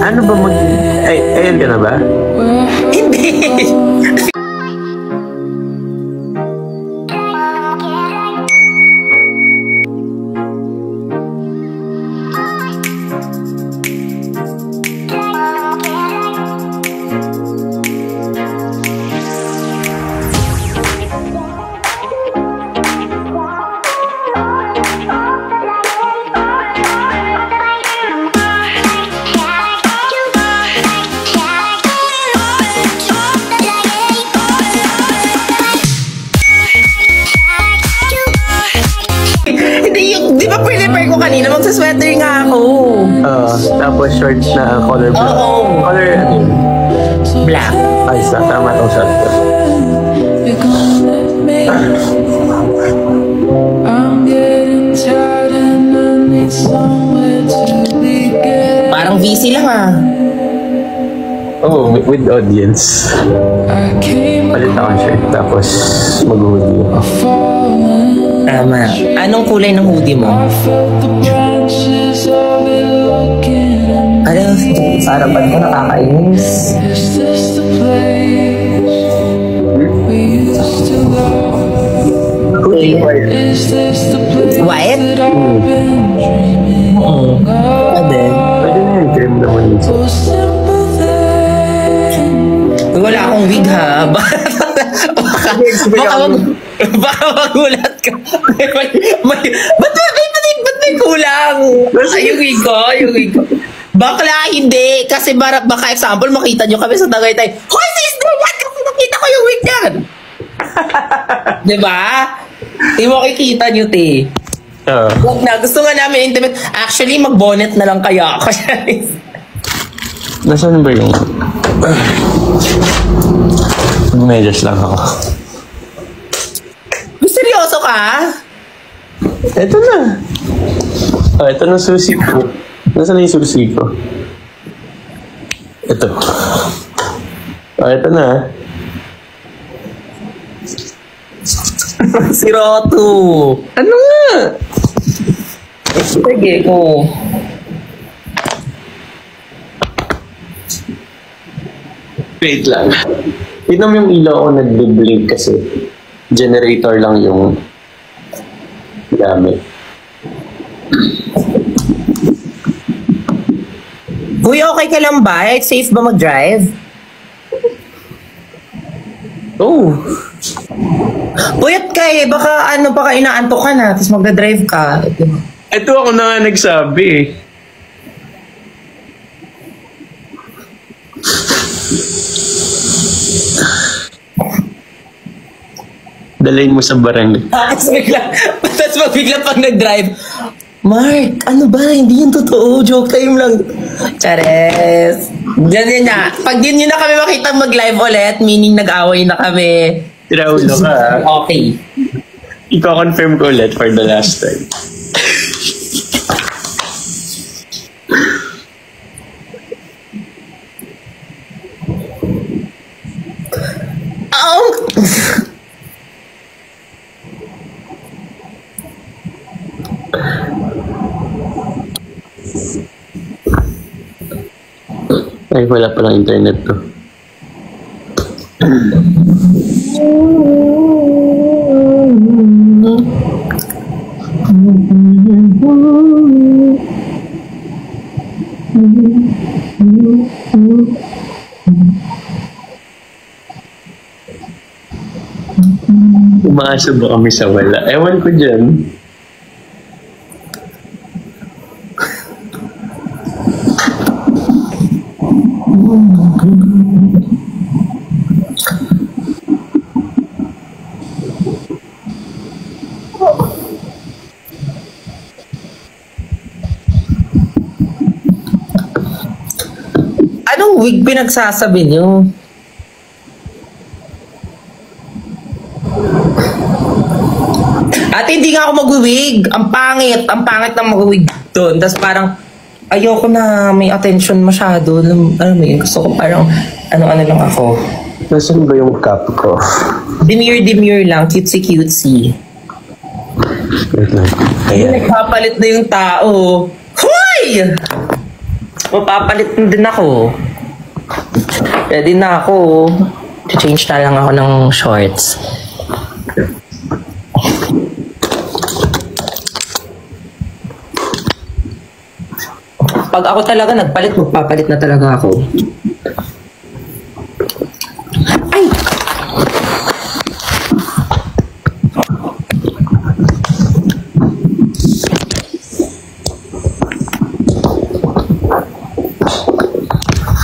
Ano ba ayun ka na ba? Hindi. Di ba prepare ko kanina? Magsasweater nga ako. Tapos short na color black. Oo. Color ano yun? Black. Ay, tama itong short ko. Parang VC lang ah. Oh, with audience. Palit akong shirt, tapos mag-hoodie. Tama. Anong kulay ng hoodie mo? Ano? Sa harapan mo nakakainis. Hoodie white. White? Pwede. Pwede na yung cream naman dito. Wala akong wig ha. Baka magulat ka. Ba't may kulang? Ay, yung wig ko. Bakla, hindi. Kasi baka example, makita nyo kami sa Tagaytay. Hoy, sis, what? Kasi nakita ko yung wig yan. Diba? Di mo kikita nyo, te. Wag na. Gusto nga namin intimate. Actually, mag-bonnet na lang kaya ako. Nasaan ba yung... Medyas lang ako. Seryoso ka? Ito na. Ito na susi ko. Nasaan na yung susi ko? Ito. Ito na. Si Roto. Ano nga? Sige ko. Wait lang. Tignan mo yung ilaw ko nag-blink kasi generator lang yung gamit. Uy, okay ka lang ba? Safe ba mag-drive? Oh! Puyat ka eh. Baka ano pa ka inaantok ka na tapos magda-drive ka. Ito ako na nga nagsabi eh. Dalayin mo sa barangay. Tapos bigla pag nag-drive, Mark, ano ba? Hindi yung totoo. Joke time lang. Chares. Ganyan na. Pag din nyo na kami makita mag-live ulit, meaning nag-away na kami. Tiraulo ka. Okay. Iko-confirm ko ulit for the last time. Ay, wala palang internet to. Umaasa ba kami sa wala? Ewan ko dyan. Anong wig pinagsasabi niyo? At hindi nga ako mag-wig. Ang pangit na mag-wig doon. Tapos parang ayoko na may attention masyado. Alam mo yun, gusto ko parang ano-ano lang ako. Nasaan ba yung cup ko? Demure lang, cutesy. Wait lang. Ayan. Nagpapalit na yung tao. Hoy! Mapapalit na din ako. Ready na ako. Change na lang ako ng shorts. Pag ako talaga nagpalit, magpapalit na talaga ako. Ay!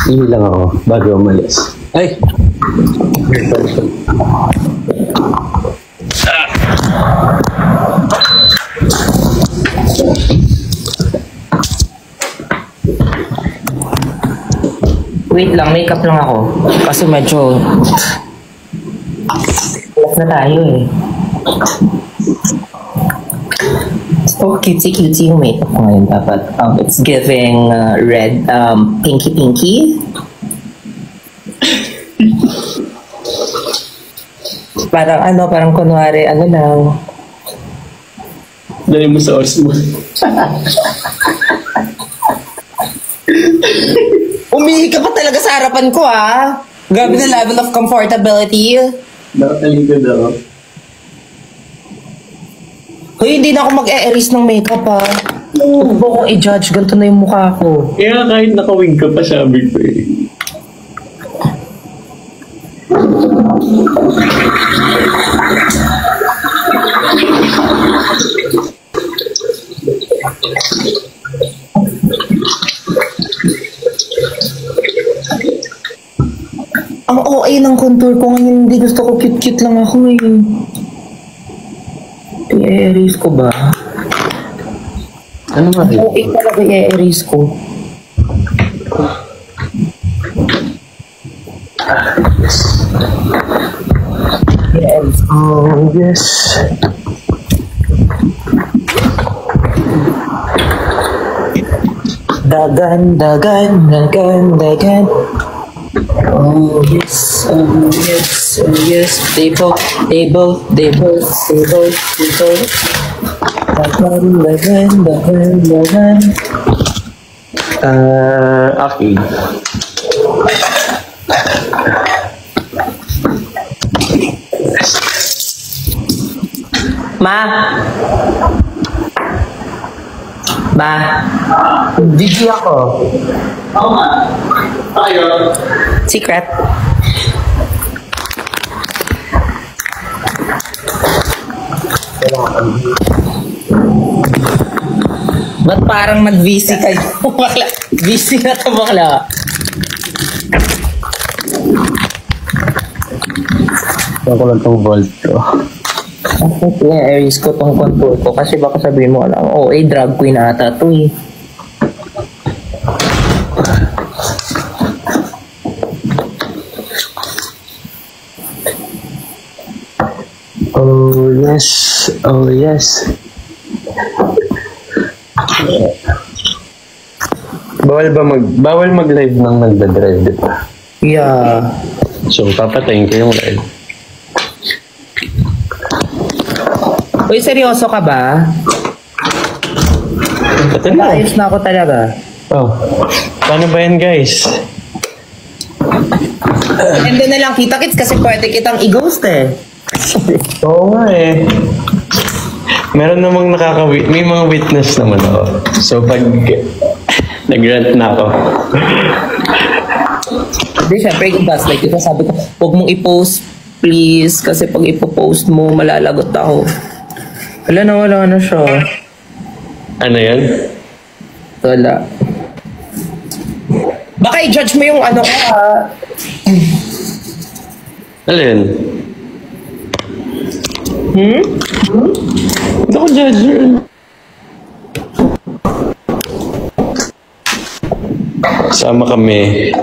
Hindi lang ako bago umalis. Ay! Wait lang, makeup lang ako. Kasi medyo... off na tayo eh. So, cutesy-cutesy yung makeup ko ngayon dapat. It's giving red, pinky-pinky. Parang kunwari, lang. Dali mo sa Osmo. Umihi ka pa talaga sa harapan ko, ah. Grabe na level of comfortability. Nakatalikod ako. Hoy, hindi na ako mag-e-erase ng makeup, ah. Huwag mo kong i-judge. Ganito na yung mukha ko. Kaya kahit nakawig ka pa, sabi ko eh. Ang OA ng contour ko ngayon, hindi gusto ko cute-cute lang ako eh. I-erase ko ba? Ano ba rin? OA talaga i-erase ko. Yes. Oh, yes. Dagan. Oh yes, table. Dagan. Okay. Ma, video ako. Oo nga. Tayo. Secret. Ba't parang nag-VC kayo? Bakla. VC na to, bakla. Ako lang itong vault ko. Ako i-erase ko tong contour ko kasi baka sabihin mo, drag queen ata to eh. Oh yes. Bawal mag-live nang nagda-drive, di ba? Yeah. So, papatayin ko yung live. Uy, seryoso ka ba? Ito na. Ayos na ako talaga. Oh, paano ba yan, guys? And then na lang kita-kits kasi pwede kitang i-ghost eh. Oo nga eh. Meron namang may mga witness naman ako. So, pag nag-rant na ako. Hindi, syempre, like ito sabi ko, huwag mong i-post, please. Kasi pag ipopost mo, malalagot ako. Wala na siya. Ano yan? Wala. Baka i-judge mo yung ano ko, ha? Alin? Hindi ako judger. Sama kami.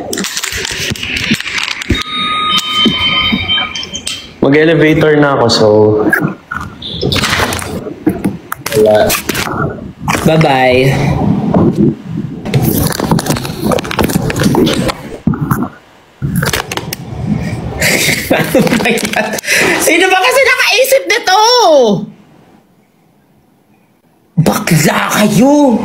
Mag-elevator na ako, so... Wala. Bye-bye. Ano ba yan? Sino ba kasi nakaisip nito? Bakla kayo!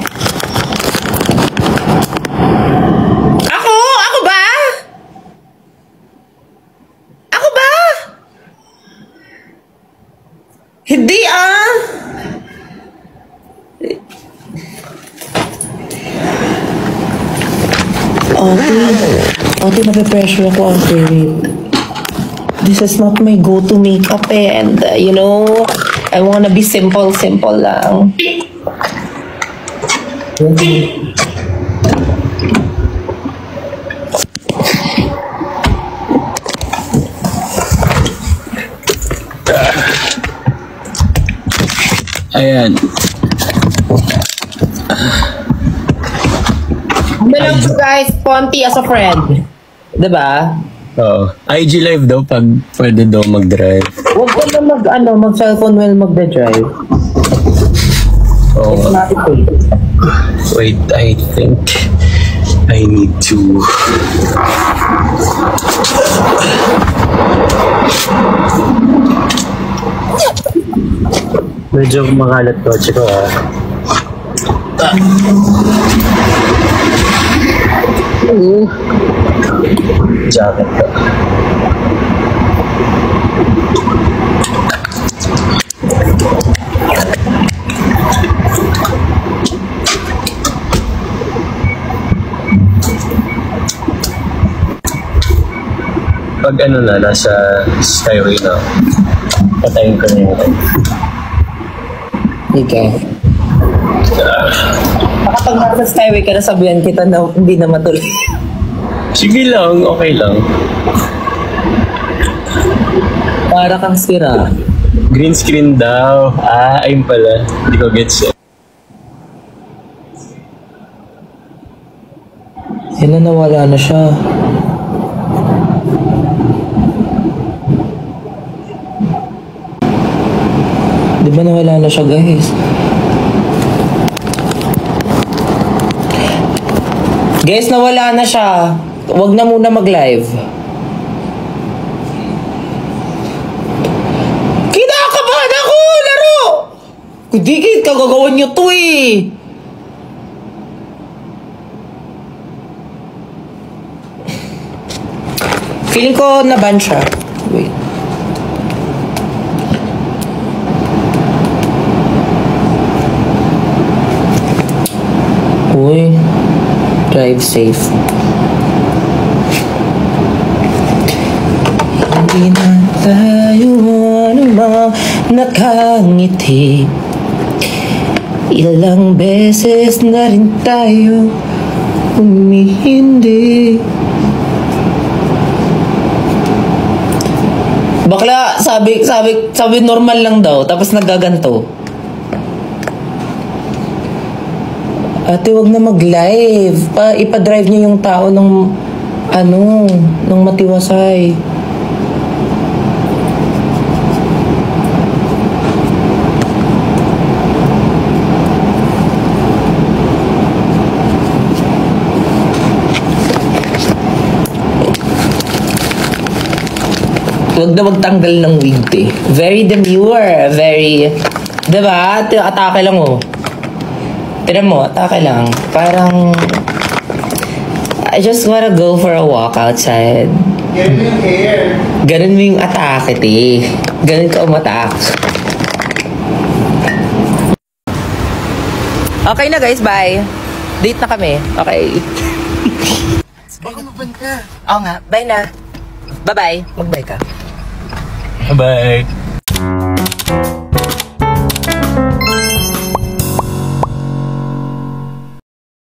Ate, nape-pressure ako, ate. This is not my go-to makeup and, you know, I wanna be simple lang. Ayan. Bilang po guys, Ponti as a friend. Diba? Oo. IG live daw pag pwede daw mag-drive. Huwag ko na mag-cellphone while magda-drive. Oo. It's not okay. Wait, I think I need to... Medyo makalat kotse ko Jacket ko. Pag nasa skyway na, patayin ko na yung Okay. Kapag nasa skyway ka, nasabihan kita na hindi na matuloy. Sige lang, okay lang. Para kang sira. Green screen daw. Ayun pala. Hindi ko gets eh. Nawala na siya. Di ba nawala na siya, guys? Guys, nawala na siya. Huwag na muna mag-live. Kinakabahan ako! Laro! Kudigit, kagagawan niyo to eh. Feeling ko na-ban siya. Wait. Uy. Drive safe. Hindi na tayo anumang nakangiti. Ilang beses na rin tayo humihindi. Bakla, sabi normal lang daw, tapos nagaganto. Ate, wag na mag-live. Ipa-drive niyo yung tao nung matiwasay. Huwag na magtanggal ng wig, eh. Very demure, very... Diba? Atake lang, oh. Tira mo, atake lang. Parang... I just wanna go for a walk outside. Ganun yung hair. Ganun mo yung atake, eh. Ganun ka umatak. Okay na, guys. Bye. Date na kami. Okay. Baka maban ka. Oo nga. Bye na. Bye-bye. Mag-bye ka. Bye-bye.